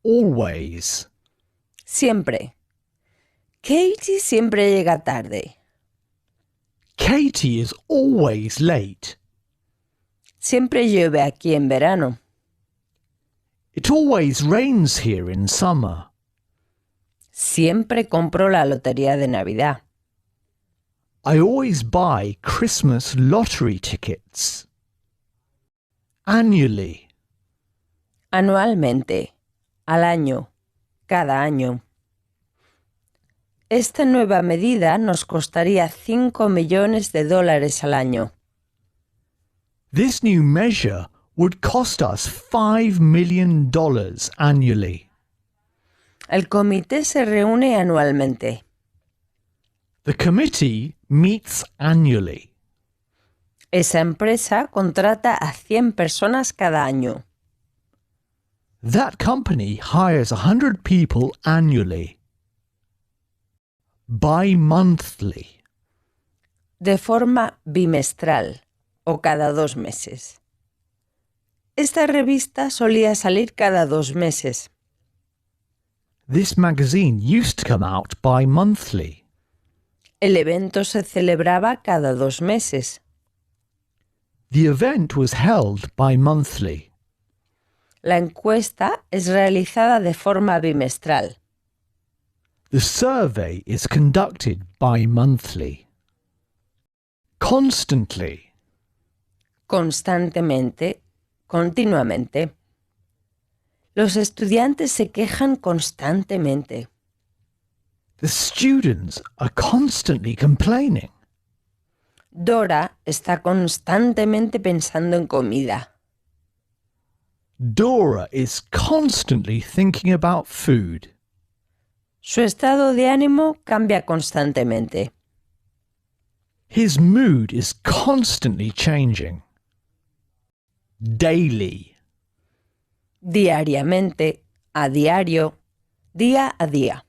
Always. Siempre. Katie siempre llega tarde. Katie is always late. Siempre llueve aquí en verano. It always rains here in summer. Siempre compro la lotería de Navidad. I always buy Christmas lottery tickets. Annually. Anualmente. Al año. Cada año. Esta nueva medida nos costaría $5 millones al año. This new measure would cost us $5 million annually. El comité se reúne anualmente. The committee meets annually. Esa empresa contrata a 100 personas cada año. That company hires 100 people annually. Bi-monthly. De forma bimestral o cada 2 meses. Esta revista solía salir cada 2 meses. This magazine used to come out bi-monthly. El evento se celebraba cada 2 meses. The event was held bi-monthly. La encuesta es realizada de forma bimestral. The survey is conducted bi-monthly. Constantly. Constantemente, continuamente. Los estudiantes se quejan constantemente. The students are constantly complaining. Dora está constantemente pensando en comida. Dora is constantly thinking about food. Su estado de ánimo cambia constantemente. His mood is constantly changing. Daily. Diariamente, a diario, día a día.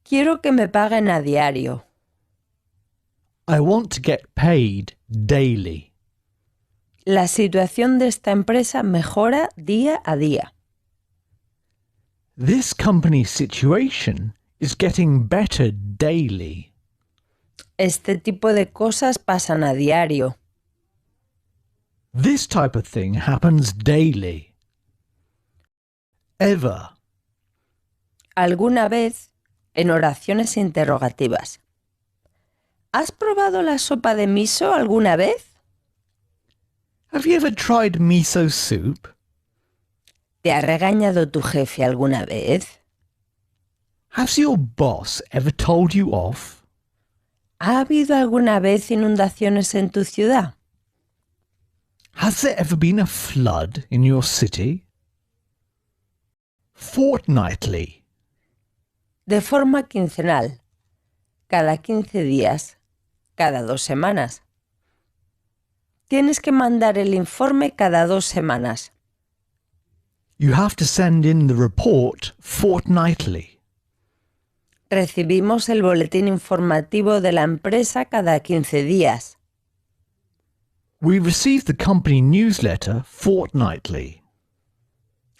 Quiero que me paguen a diario. I want to get paid daily. La situación de esta empresa mejora día a día. This company's situation is getting better daily. Este tipo de cosas pasan a diario. This type of thing happens daily. Ever. Alguna vez, en oraciones interrogativas. ¿Has probado la sopa de miso alguna vez? Have you ever tried miso soup? ¿Te ha regañado tu jefe alguna vez? Has your boss ever told you off? ¿Ha habido alguna vez inundaciones en tu ciudad? Has there ever been a flood in your city? Fortnightly. De forma quincenal. Cada 15 días. Cada 2 semanas. Tienes que mandar el informe cada 2 semanas. You have to send in the report fortnightly. Recibimos el boletín informativo de la empresa cada 15 días. We receive the company newsletter fortnightly.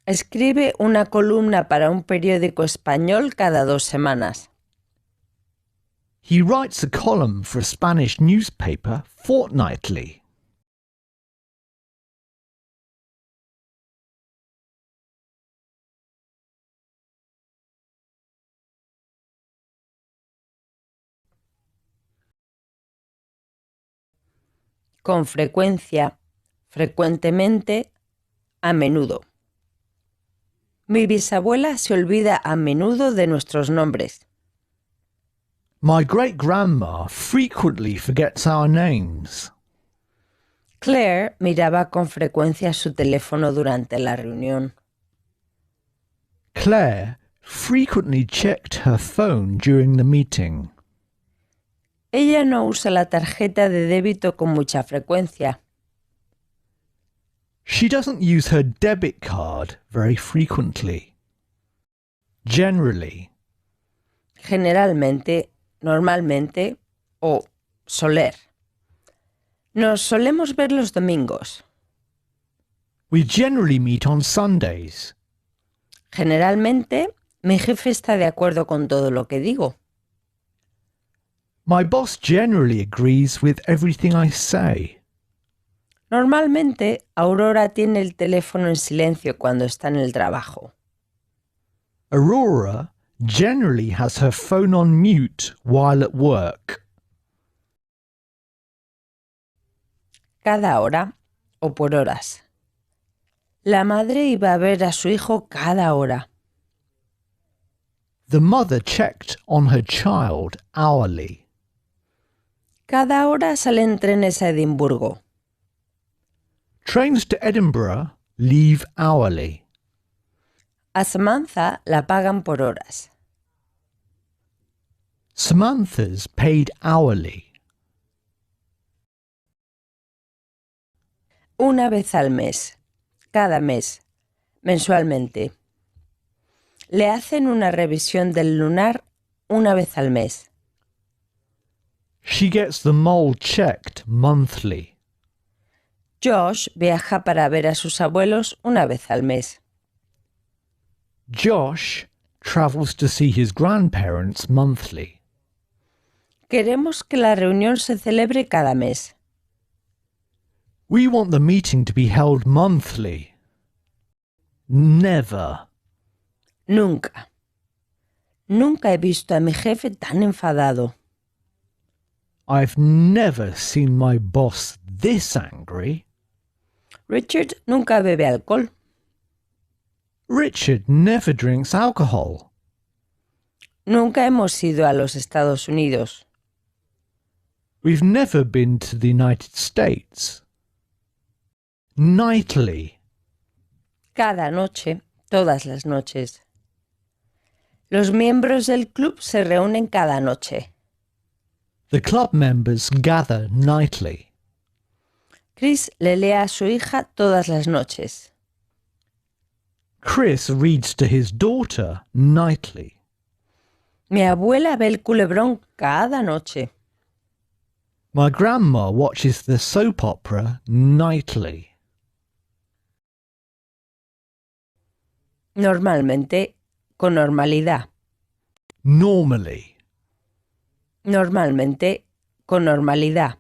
Escribe una columna para un periódico español cada 2 semanas. He writes a column for a Spanish newspaper fortnightly. Con frecuencia, frecuentemente, a menudo. Mi bisabuela se olvida a menudo de nuestros nombres. My great-grandma frequently forgets our names. Claire miraba con frecuencia su teléfono durante la reunión. Claire frequently checked her phone during the meeting. Ella no usa la tarjeta de débito con mucha frecuencia. She doesn't use her debit card very frequently. Generally. Generalmente, normalmente o soler. Nos solemos ver los domingos. We generally meet on Sundays. Generalmente, mi jefe está de acuerdo con todo lo que digo. My boss generally agrees with everything I say. Normalmente, Aurora tiene el teléfono en silencio cuando está en el trabajo. Aurora generally has her phone on mute while at work. Cada hora o por horas. La madre iba a ver a su hijo cada hora. The mother checked on her child hourly. Cada hora salen trenes a Edimburgo. Trains to Edinburgh leave hourly. A Samantha la pagan por horas. Samantha's paid hourly. Una vez al mes. Cada mes. Mensualmente. Le hacen una revisión del lunar una vez al mes. She gets the mole checked monthly. Josh viaja para ver a sus abuelos una vez al mes. Josh travels to see his grandparents monthly. Queremos que la reunión se celebre cada mes. We want the meeting to be held monthly. Never. Nunca. Nunca he visto a mi jefe tan enfadado. I've never seen my boss this angry. Richard nunca bebe alcohol. Richard never drinks alcohol. Nunca hemos ido a los Estados Unidos. We've never been to the United States. Nightly. Cada noche, todas las noches. Los miembros del club se reúnen cada noche. The club members gather nightly. Chris le lee a su hija todas las noches. Chris reads to his daughter nightly. Mi abuela ve el culebrón cada noche. My grandma watches the soap opera nightly. Normalmente, con normalidad. Normally. Normalmente, con normalidad.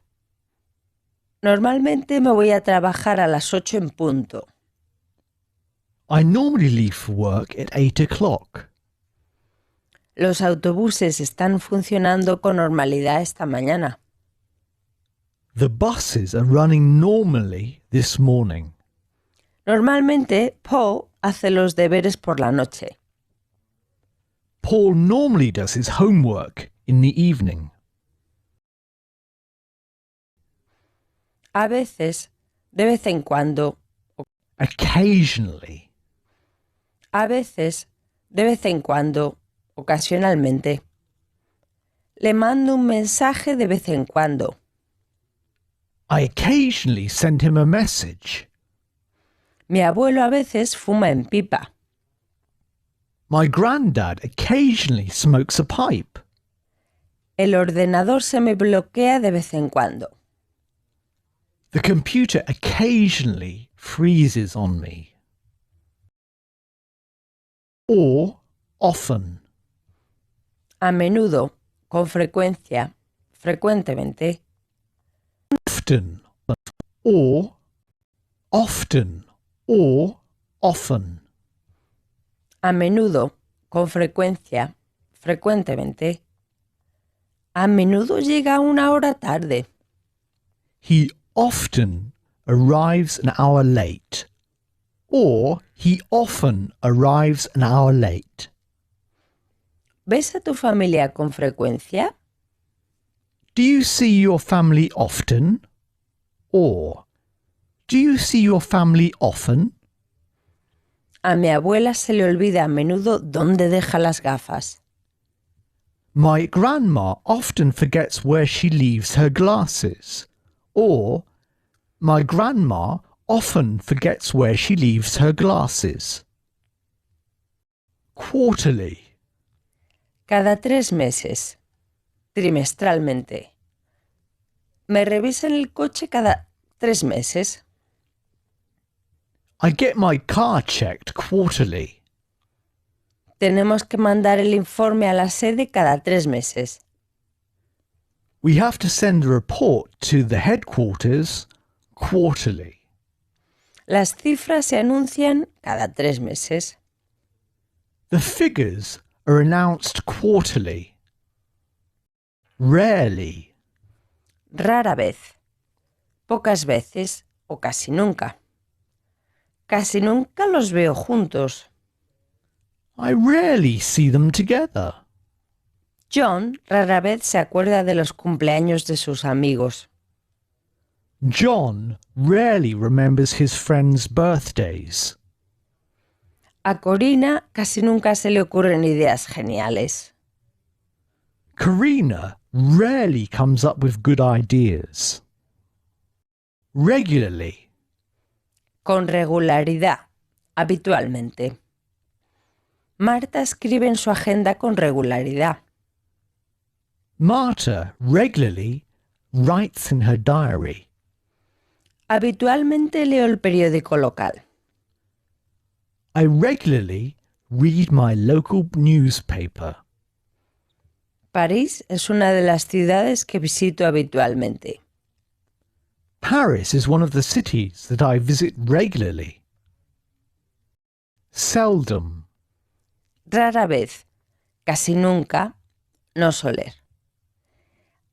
Normalmente me voy a trabajar a las 8 en punto. I normally leave for work at 8 o'clock. Los autobuses están funcionando con normalidad esta mañana. The buses are running normally this morning. Normalmente, Paul hace los deberes por la noche. Paul normally does his homework in the evening. A veces, de vez en cuando. Occasionally. A veces, de vez en cuando, ocasionalmente. Le mando un mensaje de vez en cuando. I occasionally send him a message. Mi abuelo a veces fuma en pipa. My granddad occasionally smokes a pipe. El ordenador se me bloquea de vez en cuando. The computer occasionally freezes on me. Or often. A menudo, con frecuencia, frecuentemente. Often. Or often. Or often. A menudo, con frecuencia, frecuentemente. A menudo llega una hora tarde. He often arrives an hour late. Or he often arrives an hour late. ¿Ves a tu familia con frecuencia? Do you see your family often? Or do you see your family often? A mi abuela se le olvida a menudo dónde deja las gafas. My grandma often forgets where she leaves her glasses. Or my grandma often forgets where she leaves her glasses. Quarterly. Cada 3 meses. Trimestralmente. Me revisan el coche cada 3 meses. I get my car checked quarterly. Tenemos que mandar el informe a la sede cada 3 meses. We have to send a report to the headquarters quarterly. Las cifras se anuncian cada 3 meses. The figures are announced quarterly. Rarely. Rara vez. Pocas veces o casi nunca. Casi nunca los veo juntos. I rarely see them together. John rara vez se acuerda de los cumpleaños de sus amigos. John rarely remembers his friends' birthdays. A Corina casi nunca se le ocurren ideas geniales. Karina rarely comes up with good ideas. Regularly. Con regularidad, habitualmente. Marta escribe en su agenda con regularidad. Marta regularly writes in her diary. Habitualmente leo el periódico local. I regularly read my local newspaper. París es una de las ciudades que visito habitualmente. Paris is one of the cities that I visit regularly. Seldom. Rara vez, casi nunca, no soler.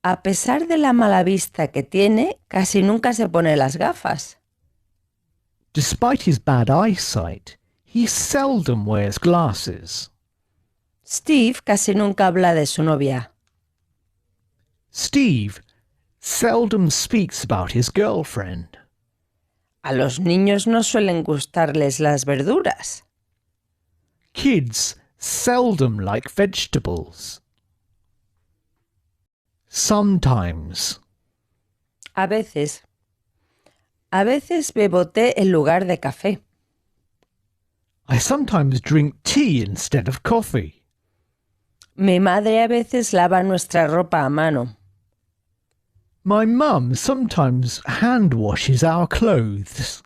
A pesar de la mala vista que tiene, casi nunca se pone las gafas. Despite his bad eyesight, he seldom wears glasses. Steve casi nunca habla de su novia. Steve seldom speaks about his girlfriend. A los niños no suelen gustarles las verduras. Kids seldom like vegetables. Sometimes. A veces. A veces bebo té en lugar de café. I sometimes drink tea instead of coffee. Mi madre a veces lava nuestra ropa a mano. My mum sometimes hand washes our clothes.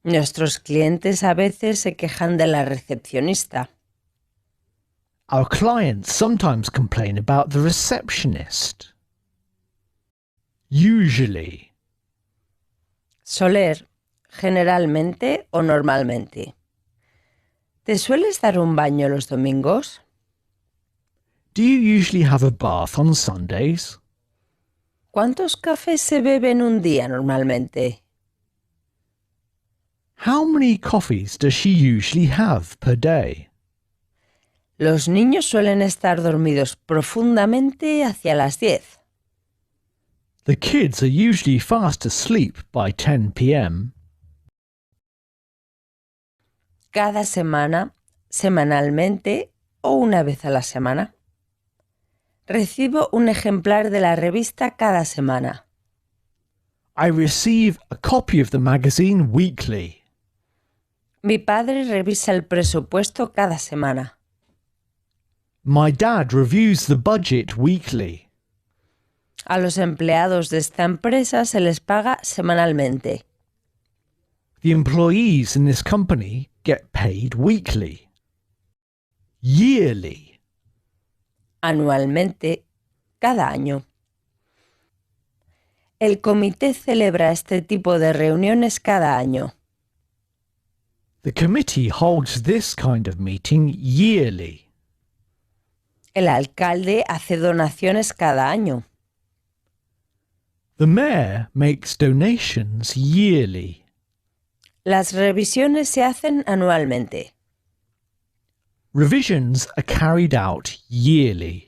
Nuestros clientes a veces se quejan de la recepcionista. Our clients sometimes complain about the receptionist. Usually. Soler, generalmente o normalmente. ¿Te sueles dar un baño los domingos? Do you usually have a bath on Sundays? ¿Cuántos cafés se beben un día normalmente? How many coffees does she usually have per day? Los niños suelen estar dormidos profundamente hacia las 10. The kids are usually fast asleep by 10 p.m. Cada semana, semanalmente o una vez a la semana. Recibo un ejemplar de la revista cada semana. I receive a copy of the magazine weekly. Mi padre revisa el presupuesto cada semana. My dad reviews the budget weekly. A los empleados de esta empresa se les paga semanalmente. The employees in this company get paid weekly. Yearly. Anualmente, cada año. El comité celebra este tipo de reuniones cada año. The committee holds this kind of meeting yearly. El alcalde hace donaciones cada año. The mayor makes donations yearly. Las revisiones se hacen anualmente. Revisions are carried out yearly.